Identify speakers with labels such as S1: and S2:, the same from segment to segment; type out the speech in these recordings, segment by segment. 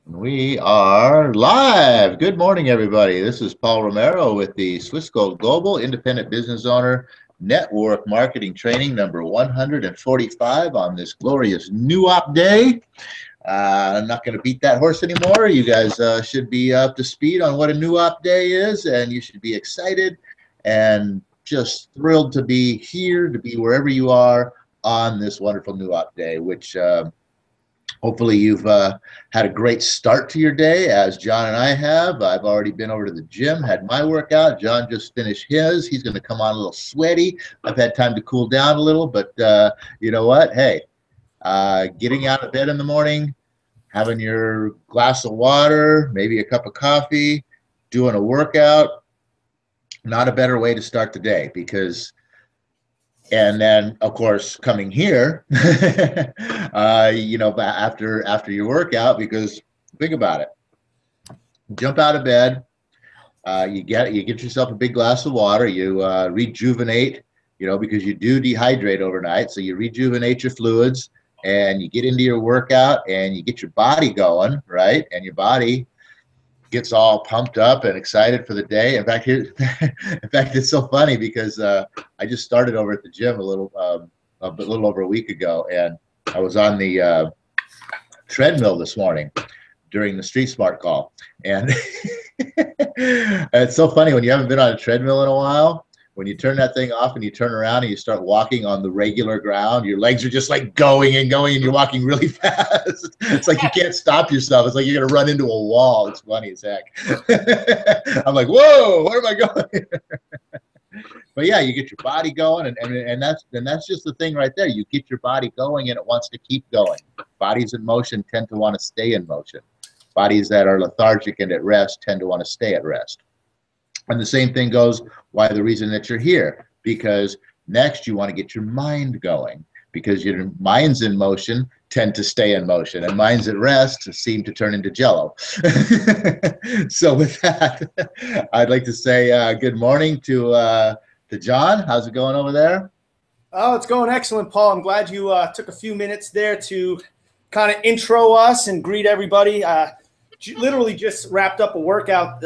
S1: We are live. Good morning, everybody. This is Paul Romero with the Swiss Gold Global Independent Business Owner Network Marketing Training number 145 on this glorious New Op Day. I'm not going to beat that horse anymore. You guys should be up to speed on what a New Op Day is, and you should be excited and just thrilled to be here, to be wherever you are on this wonderful New Op Day, which hopefully you've had a great start to your day, as John and I have. I've already been over to the gym, had my workout. John just finished his. He's going to come on a little sweaty. I've had time to cool down a little, but you know what? Hey, getting out of bed in the morning, having your glass of water, maybe a cup of coffee, doing a workout, not a better way to start the day. Because and then, of course, coming here, you know, after your workout, because think about it, jump out of bed, you get yourself a big glass of water, you rejuvenate, you know, because you do dehydrate overnight, so you rejuvenate your fluids, and you get into your workout, and you get your body going, right, and your body gets all pumped up and excited for the day. In fact, it's so funny because I just started over at the gym a little over a week ago, and I was on the treadmill this morning during the Street Smart call, and it's so funny when you haven't been on a treadmill in a while. When you turn that thing off and you turn around and you start walking on the regular ground, your legs are just like going and going, and you're walking really fast. It's like you can't stop yourself. It's like you're going to run into a wall. It's funny as heck. I'm like, whoa, where am I going? But yeah, you get your body going, and that's just the thing right there. You get your body going, and it wants to keep going. Bodies in motion tend to want to stay in motion. Bodies that are lethargic and at rest tend to want to stay at rest. And the same thing goes why the reason that you're here, because next you want to get your mind going, because your mind's in motion tend to stay in motion, and minds at rest seem to turn into jello. So with that, I'd like to say good morning to John. How's it going over there?
S2: Oh, it's going excellent, Paul. I'm glad you took a few minutes there to kind of intro us and greet everybody. Literally just wrapped up a workout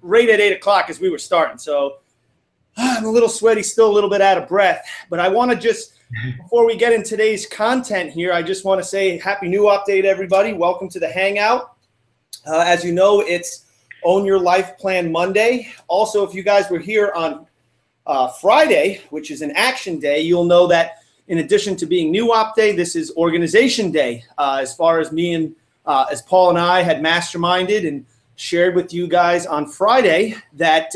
S2: right at 8 o'clock as we were starting. So I'm a little sweaty, still a little bit out of breath. But I want to just, before we get in today's content here, I just want to say Happy New Update, everybody. Welcome to the Hangout. As you know, it's Own Your Life Plan Monday. Also, if you guys were here on Friday, which is an action day, you'll know that in addition to being New Op Day, this is Organization Day. As far as me and as Paul and I had masterminded and shared with you guys on Friday that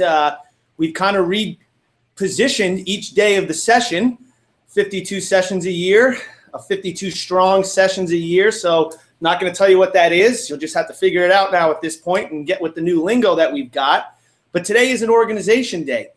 S2: we've kind of repositioned each day of the session, 52 sessions a year, 52 strong sessions a year. So not going to tell you what that is. You'll just have to figure it out now at this point and get with the new lingo that we've got. But today is an organization day.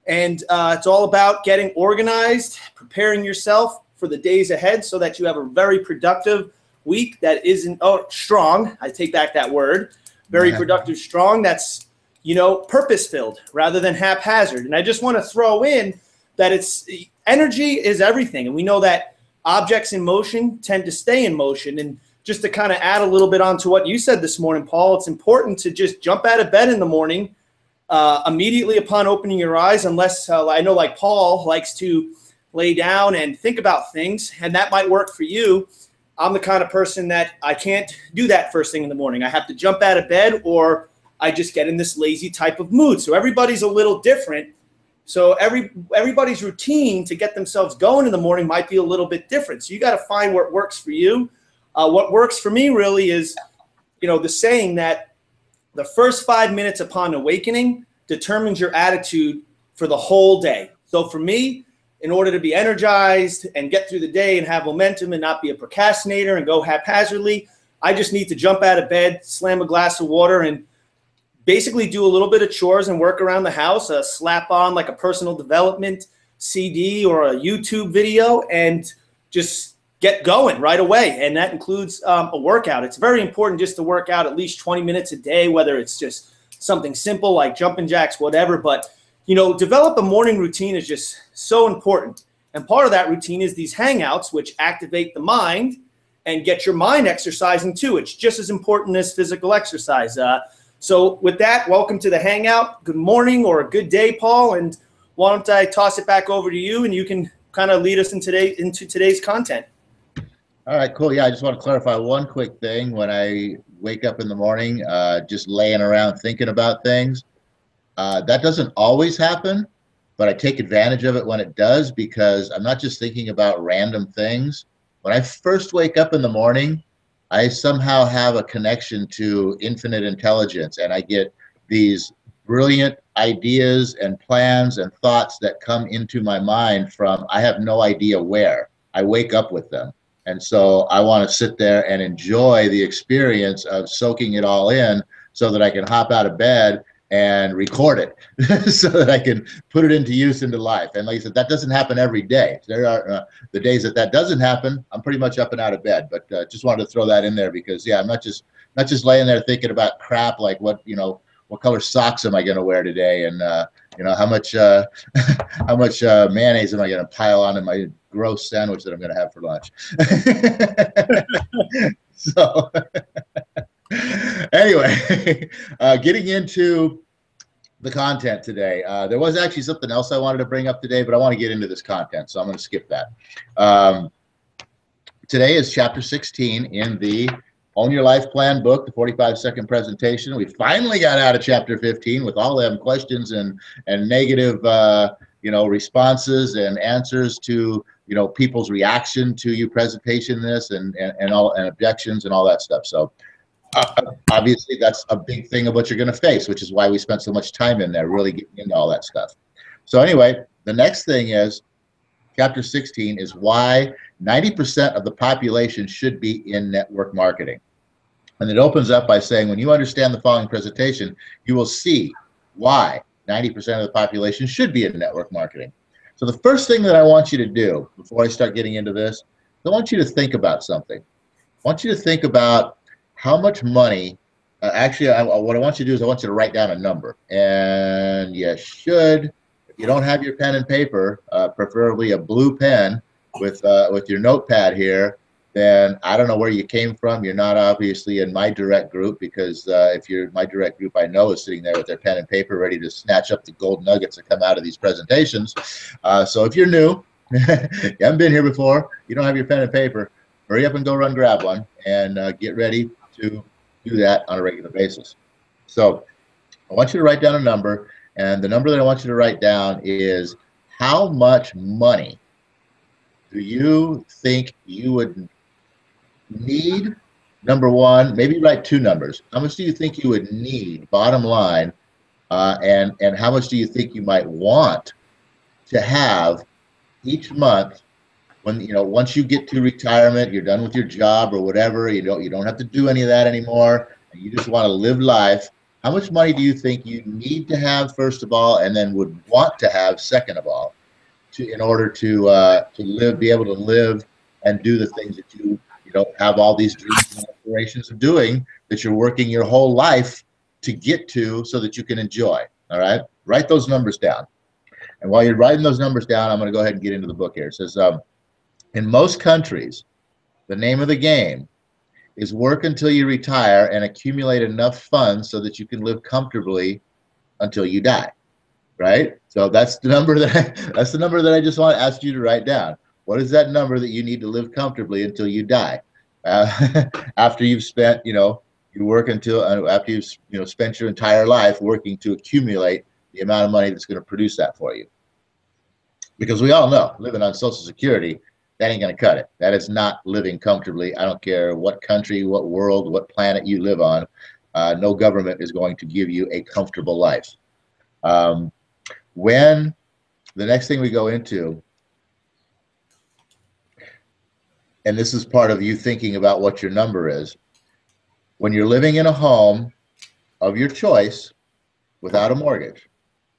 S2: And it's all about getting organized, preparing yourself for the days ahead so that you have a very productive week that isn't strong. I take back that word. Very productive, strong. That's, you know, purpose-filled rather than haphazard. And I just want to throw in that it's energy is everything. And we know that objects in motion tend to stay in motion. And just to kind of add a little bit onto what you said this morning, Paul, it's important to just jump out of bed in the morning immediately upon opening your eyes, unless I know like Paul likes to lay down and think about things, and that might work for you. I'm the kind of person that I can't do that first thing in the morning. I have to jump out of bed, or I just get in this lazy type of mood. So everybody's a little different. So everybody's routine to get themselves going in the morning might be a little bit different. So you got to find what works for you. What works for me really is, you know, the saying that the first 5 minutes upon awakening determines your attitude for the whole day. So for me, in order to be energized and get through the day and have momentum and not be a procrastinator and go haphazardly, I just need to jump out of bed, slam a glass of water, and basically do a little bit of chores and work around the house, slap on like a personal development CD or a YouTube video, and just get going right away. And that includes a workout. It's very important just to work out at least 20 minutes a day, whether it's just something simple like jumping jacks, whatever. But you know, develop a morning routine is just so important. And part of that routine is these hangouts, which activate the mind and get your mind exercising too. It's just as important as physical exercise. So with that, welcome to the Hangout. Good morning or a good day, Paul. And why don't I toss it back over to you, and you can kind of lead us into today's content.
S1: All right, cool. Yeah, I just want to clarify one quick thing. When I wake up in the morning, just laying around thinking about things, that doesn't always happen, but I take advantage of it when it does, because I'm not just thinking about random things. When I first wake up in the morning, I somehow have a connection to infinite intelligence, and I get these brilliant ideas and plans and thoughts that come into my mind from I have no idea where. I wake up with them. And so I want to sit there and enjoy the experience of soaking it all in so that I can hop out of bed and record it so that I can put it into use into life. And like I said, that doesn't happen every day. There are the days that doesn't happen, I'm pretty much up and out of bed. But just wanted to throw that in there because, yeah, I'm not just laying there thinking about crap like what color socks am I going to wear today, and how much mayonnaise am I going to pile on in my gross sandwich that I'm going to have for lunch. So anyway, getting into the content today. There was actually something else I wanted to bring up today, but I want to get into this content, so I'm going to skip that. Today is chapter 16 in the Own Your Life Plan book, the 45-second presentation. We finally got out of chapter 15 with all them questions and negative responses and answers to people's reaction to you presentation this and objections and all that stuff. So obviously that's a big thing of what you're going to face, which is why we spent so much time in there really getting into all that stuff. So anyway, the next thing is chapter 16 is why 90% of the population should be in network marketing. And it opens up by saying, when you understand the following presentation, you will see why 90% of the population should be in network marketing. So the first thing that I want you to do before I start getting into this, I want you to think about something. I want you to think about how much money, what I want you to do is I want you to write down a number. And you should, if you don't have your pen and paper, preferably a blue pen with your notepad here, then I don't know where you came from. You're not obviously in my direct group, because if you're in my direct group, I know is sitting there with their pen and paper ready to snatch up the gold nuggets that come out of these presentations. So if you're new, you haven't been here before, you don't have your pen and paper, hurry up and go run grab one and get ready to do that on a regular basis. So I want you to write down a number, and the number that I want you to write down is how much money do you think you would need? Number one, maybe write two numbers. How much do you think you would need, bottom line, and how much do you think you might want to have each month when once you get to retirement, you're done with your job or whatever, you don't have to do any of that anymore, and you just want to live life. How much money do you think you need to have, first of all, and then would want to have, second of all, in order to be able to live and do the things that you have all these dreams and aspirations of doing, that you're working your whole life to get to so that you can enjoy? All right, write those numbers down. And while you're writing those numbers down, I'm going to go ahead and get into the book here. It says, in most countries, the name of the game is work until you retire and accumulate enough funds so that you can live comfortably until you die. Right? So that's the number that I just want to ask you to write down. What is that number that you need to live comfortably until you die? After you've spent, you work until after you've spent your entire life working to accumulate the amount of money that's going to produce that for you. Because we all know living on Social Security, that ain't going to cut it. That is not living comfortably. I don't care what country, what world, what planet you live on. No government is going to give you a comfortable life. When the next thing we go into, and this is part of you thinking about what your number is, when you're living in a home of your choice without a mortgage,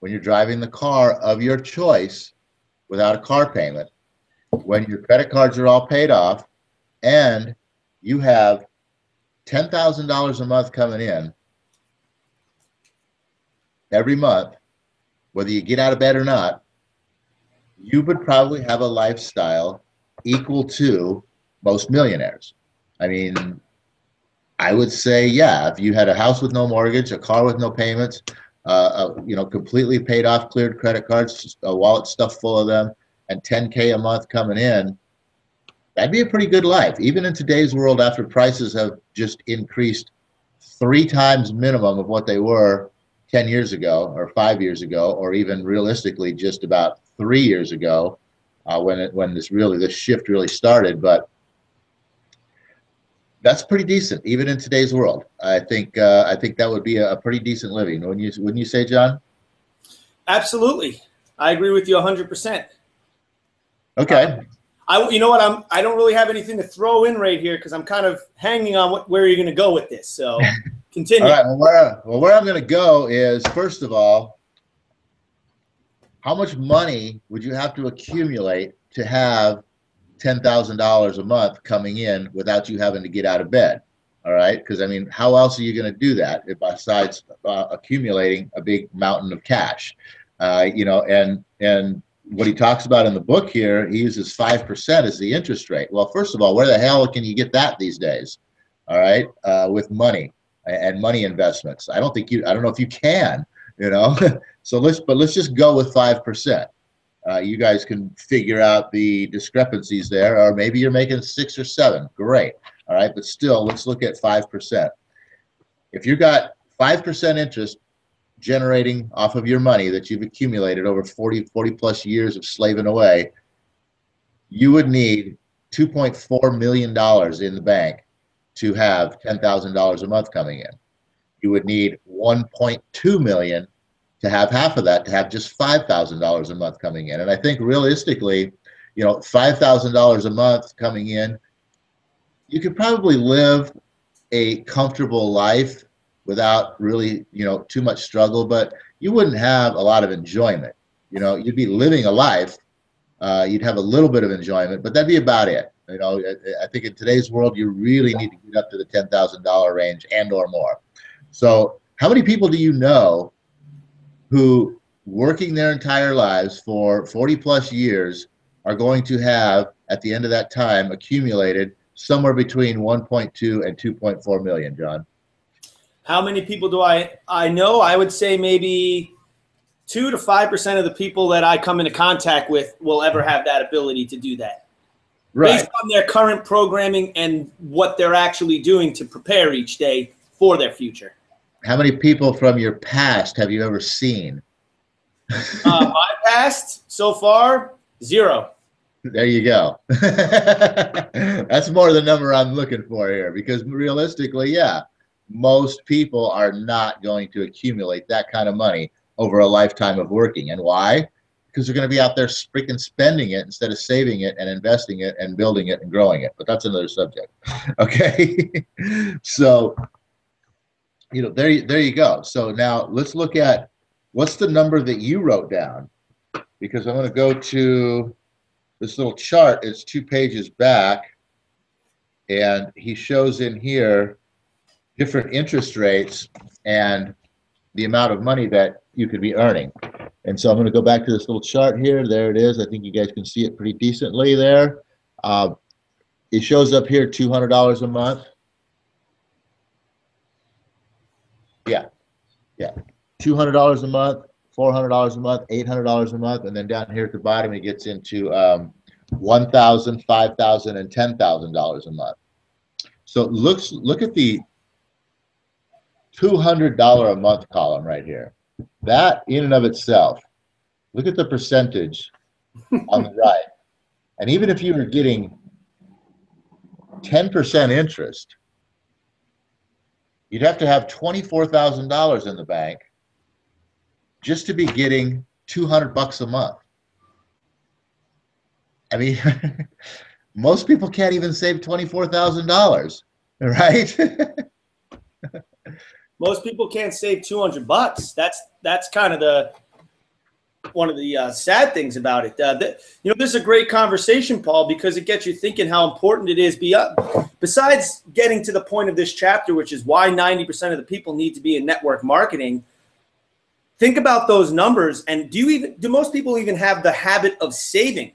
S1: when you're driving the car of your choice without a car payment, when your credit cards are all paid off, and you have $10,000 a month coming in every month, whether you get out of bed or not, you would probably have a lifestyle equal to most millionaires. I mean, I would say, yeah, if you had a house with no mortgage, a car with no payments, completely paid off, cleared credit cards, a wallet stuffed full of them, and 10K a month coming in, that'd be a pretty good life. Even in today's world, after prices have just increased 3 times minimum of what they were 10 years ago or 5 years ago, or even realistically just about 3 years ago, when this shift really started. But that's pretty decent, even in today's world. I think that would be a pretty decent living. Wouldn't you say, John?
S2: Absolutely, I agree with you 100%.
S1: Okay.
S2: You know what? I don't really have anything to throw in right here because I'm kind of hanging on where you're going to go with this. So continue.
S1: All right. Well, where I'm going to go is, first of all, how much money would you have to accumulate to have $10,000 a month coming in without you having to get out of bed? All right. Because, I mean, how else are you going to do that besides accumulating a big mountain of cash? And what he talks about in the book here, he uses 5% as the interest rate. Well, first of all, where the hell can you get that these days? All right. With money and money investments. I don't know if you can, So let's just go with 5%. You guys can figure out the discrepancies there, or maybe you're making 6 or 7. Great. All right. But still, let's look at 5%. If you got 5% interest generating off of your money that you've accumulated over 40 plus years of slaving away, you would need $2.4 million in the bank to have $10,000 a month coming in. You would need $1.2 million to have half of that, to have just $5,000 a month coming in. And I think realistically, $5,000 a month coming in, you could probably live a comfortable life without really, too much struggle, but you wouldn't have a lot of enjoyment. You'd be living a life. You'd have a little bit of enjoyment, but that'd be about it. I think in today's world, you really need to get up to the $10,000 range and or more. So how many people do you know who, working their entire lives for 40 plus years, are going to have, at the end of that time, accumulated somewhere between 1.2 and 2.4 million, John?
S2: How many people do I know? I would say maybe 2 to 5% of the people that I come into contact with will ever have that ability to do that.
S1: Right.
S2: Based on their current programming and what they're actually doing to prepare each day for their future.
S1: How many people from your past have you ever seen?
S2: My past, so far, 0.
S1: There you go. That's more the number I'm looking for here, because realistically, yeah, most people are not going to accumulate that kind of money over a lifetime of working. And why? Because they're going to be out there freaking spending it instead of saving it and investing it and building it and growing it. But that's another subject. Okay. So, there you go. So now let's look at what's the number that you wrote down, because I'm going to go to this little chart. It's 2 pages back, and he shows in here different interest rates and the amount of money that you could be earning. And so I'm going to go back to this little chart here. There it is. I think you guys can see it pretty decently there. It shows up here $200 a month. Yeah. $200 a month, $400 a month, $800 a month, and then down here at the bottom it gets into $1,000, $5,000, and $10,000 a month. So look at the $200 a month column right here. That in and of itself, look at the percentage on the right. And even if you were getting 10% interest, you'd have to have $24,000 in the bank just to be getting $200 a month. I mean, most people can't even save $24,000, right?
S2: Most people can't save $200. That's kind of one of the sad things about it. This is a great conversation, Paul, because it gets you thinking how important it is. Besides getting to the point of this chapter, which is why 90% of the people need to be in network marketing. Think about those numbers, and do most people even have the habit of saving?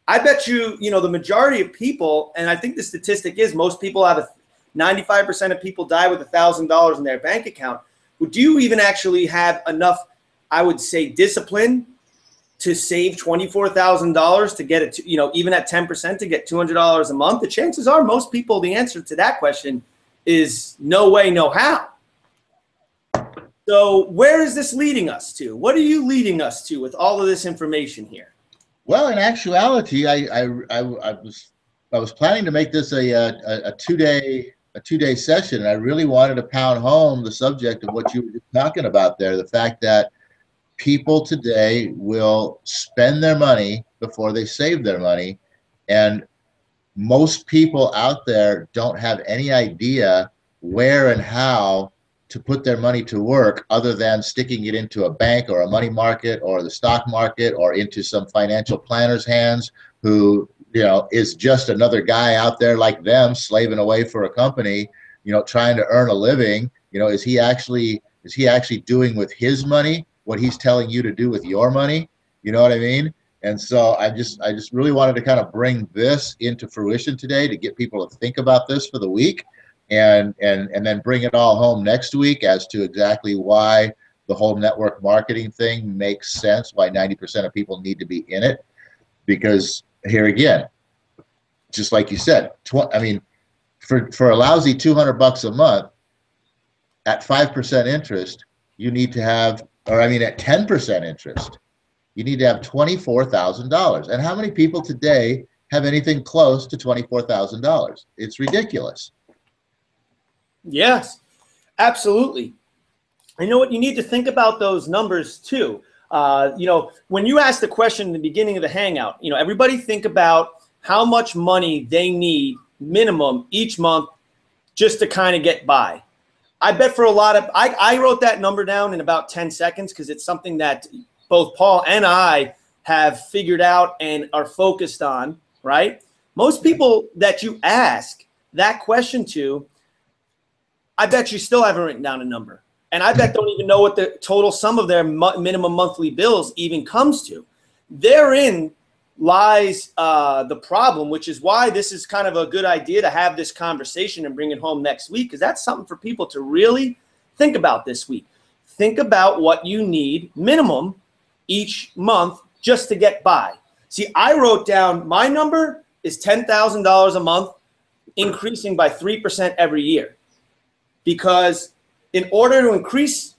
S2: I bet you, the majority of people, and I think the statistic is most people have 95% of people die with $1,000 in their bank account. Would you even actually have enough, I would say, discipline to save $24,000 to get it, even at 10% to get $200 a month? The chances are most people, the answer to that question is no way, no how. So where is this leading us to? What are you leading us to with all of this information here?
S1: Well, in actuality, I was planning to make this a two-day session, and I really wanted to pound home the subject of what you were just talking about there, the fact that people today will spend their money before they save their money, and most people out there don't have any idea where and how to put their money to work other than sticking it into a bank or a money market or the stock market or into some financial planner's hands who, is just another guy out there like them slaving away for a company, trying to earn a living. Is he actually doing with his money what he's telling you to do with your money? You know what I mean? And so I just really wanted to kind of bring this into fruition today to get people to think about this for the week, and then bring it all home next week as to exactly why the whole network marketing thing makes sense, why 90% of people need to be in it. Because here again, just like you said, for a lousy $200 a month at 5% interest, you need to have, at 10% interest, you need to have $24,000. And how many people today have anything close to $24,000? It's ridiculous.
S2: Yes, absolutely. You know what? You need to think about those numbers too. When you asked the question in the beginning of the Hangout, everybody think about how much money they need minimum each month just to kind of get by. I bet for a lot of, I wrote that number down in about 10 seconds because it's something that both Paul and I have figured out and are focused on, right? Most people that you ask that question to, I bet you still haven't written down a number. And I bet don't even know what the total sum of their minimum monthly bills even comes to. Therein lies the problem, which is why this is kind of a good idea to have this conversation and bring it home next week, because that's something for people to really think about this week. Think about what you need minimum each month just to get by. See, I wrote down my number is $10,000 a month, increasing by 3% every year. Because in order to increase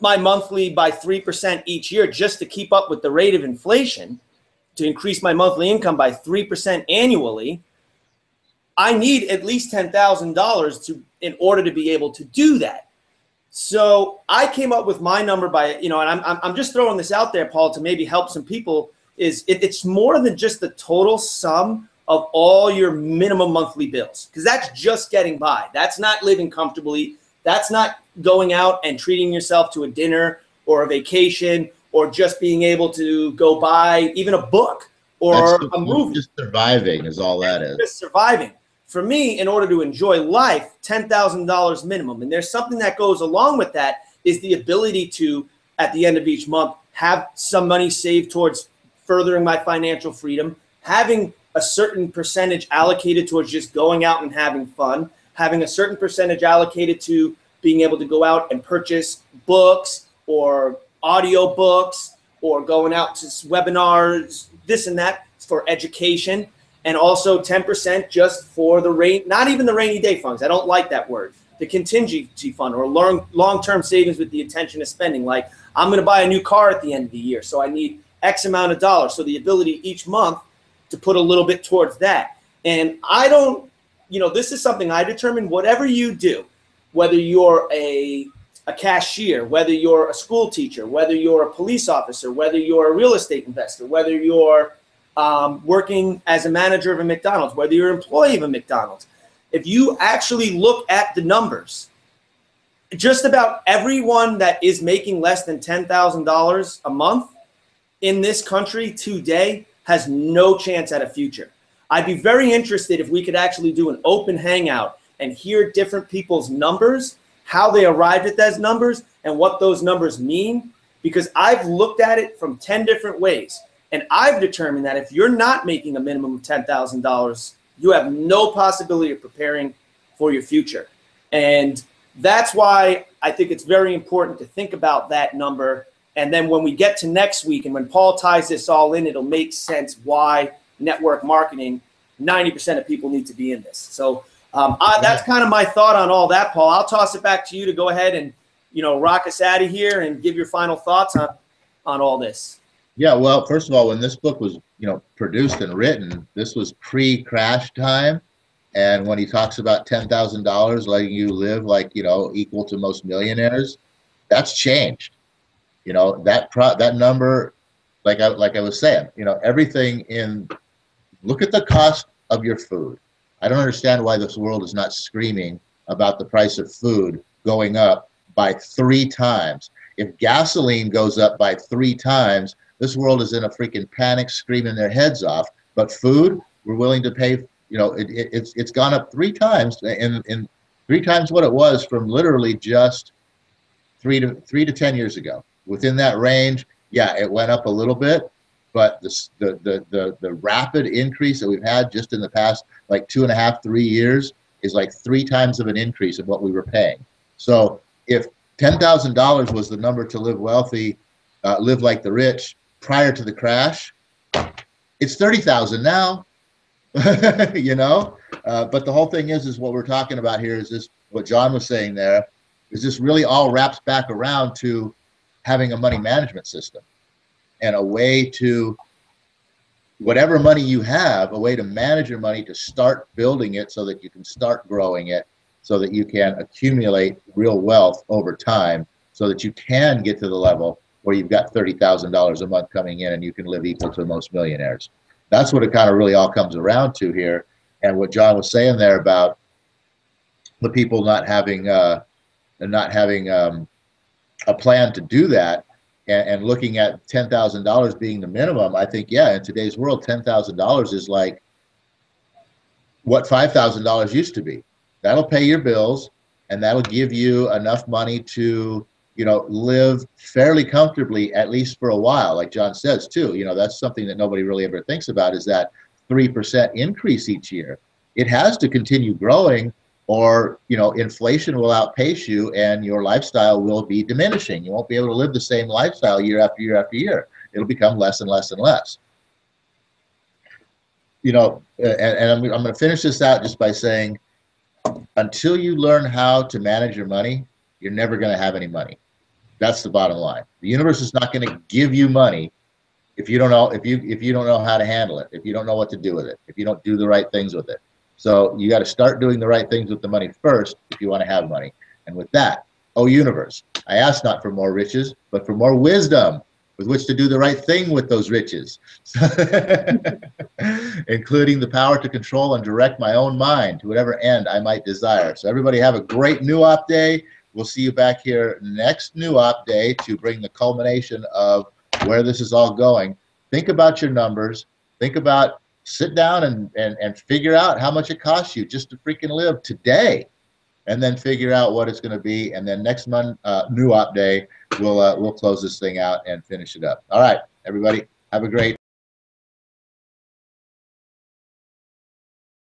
S2: my monthly by 3% each year, just to keep up with the rate of inflation, to increase my monthly income by 3% annually, I need at least $10,000 in order to be able to do that. So I came up with my number by, and I'm just throwing this out there, Paul, to maybe help some people. It's more than just the total sum of all your minimum monthly bills, because that's just getting by. That's not living comfortably. That's not going out and treating yourself to a dinner or a vacation or just being able to go buy even a book or a movie.
S1: Just surviving is all that is.
S2: Just surviving. For me, in order to enjoy life, $10,000 minimum. And there's something that goes along with that is the ability to, at the end of each month, have some money saved towards furthering my financial freedom, having a certain percentage allocated towards just going out and having fun, having a certain percentage allocated to being able to go out and purchase books or audio books or going out to webinars, this and that for education, and also 10% just for the rain, not even the rainy day funds. I don't like that word. The contingency fund or long-term savings with the intention of spending. Like, I'm going to buy a new car at the end of the year, so I need X amount of dollars. So the ability each month to put a little bit towards that. And I don't, this is something I determine. Whatever you do, whether you're a cashier, whether you're a school teacher, whether you're a police officer, whether you're a real estate investor, whether you're working as a manager of a McDonald's, whether you're an employee of a McDonald's, if you actually look at the numbers, just about everyone that is making less than $10,000 a month in this country today has no chance at a future. I'd be very interested if we could actually do an open hangout and hear different people's numbers, how they arrived at those numbers, and what those numbers mean, because I've looked at it from 10 different ways. And I've determined that if you're not making a minimum of $10,000, you have no possibility of preparing for your future. And that's why I think it's very important to think about that number. And then when we get to next week and when Paul ties this all in, it'll make sense why network marketing, 90% of people need to be in this. So that's kind of my thought on all that, Paul. I'll toss it back to you to go ahead and, rock us out of here and give your final thoughts on all this.
S1: Yeah, well, first of all, when this book was, produced and written, this was pre-crash time. And when he talks about $10,000 letting you live like, equal to most millionaires, that's changed. That number, like I was saying, everything look at the cost of your food. I don't understand why this world is not screaming about the price of food going up by 3 times. If gasoline goes up by 3 times, this world is in a freaking panic, screaming their heads off. But food, we're willing to pay. It's gone up 3 times, and 3 times what it was from literally just 3 to 10 years ago. Within that range, yeah, it went up a little bit, but the rapid increase that we've had just in the past like 2.5, 3 years is like 3 times of an increase of what we were paying. So if $10,000 was the number to live wealthy, live like the rich prior to the crash, it's 30,000 now. But the whole thing is what we're talking about here is this, what John was saying there, is this really all wraps back around to having a money management system and a way to, whatever money you have, a way to manage your money, to start building it so that you can start growing it, so that you can accumulate real wealth over time, so that you can get to the level where you've got $30,000 a month coming in and you can live equal to most millionaires. That's what it kind of really all comes around to here. And what John was saying there about the people not having a plan to do that, and looking at $10,000 being the minimum, I think, yeah, in today's world, $10,000 is like what $5,000 used to be. That'll pay your bills, and that'll give you enough money to, live fairly comfortably, at least for a while. Like John says too, that's something that nobody really ever thinks about, is that 3% increase each year. It has to continue growing, or inflation will outpace you and your lifestyle will be diminishing. You won't be able to live the same lifestyle year after year after year. It'll become less and less and less. And I'm going to finish this out just by saying, until you learn how to manage your money, you're never going to have any money. That's the bottom line. The universe is not going to give you money if you don't know if you don't know how to handle it, if you don't know what to do with it, if you don't do the right things with it. So you got to start doing the right things with the money first if you want to have money. And with that, oh universe, I ask not for more riches, but for more wisdom with which to do the right thing with those riches, including the power to control and direct my own mind to whatever end I might desire. So everybody have a great New Op Day. We'll see you back here next New Op Day to bring the culmination of where this is all going. Think about your numbers. Think about, sit down and figure out how much it costs you just to freaking live today, and then figure out what it's going to be. And then next month, New Op Day, we'll close this thing out and finish it up. All right, everybody, have a great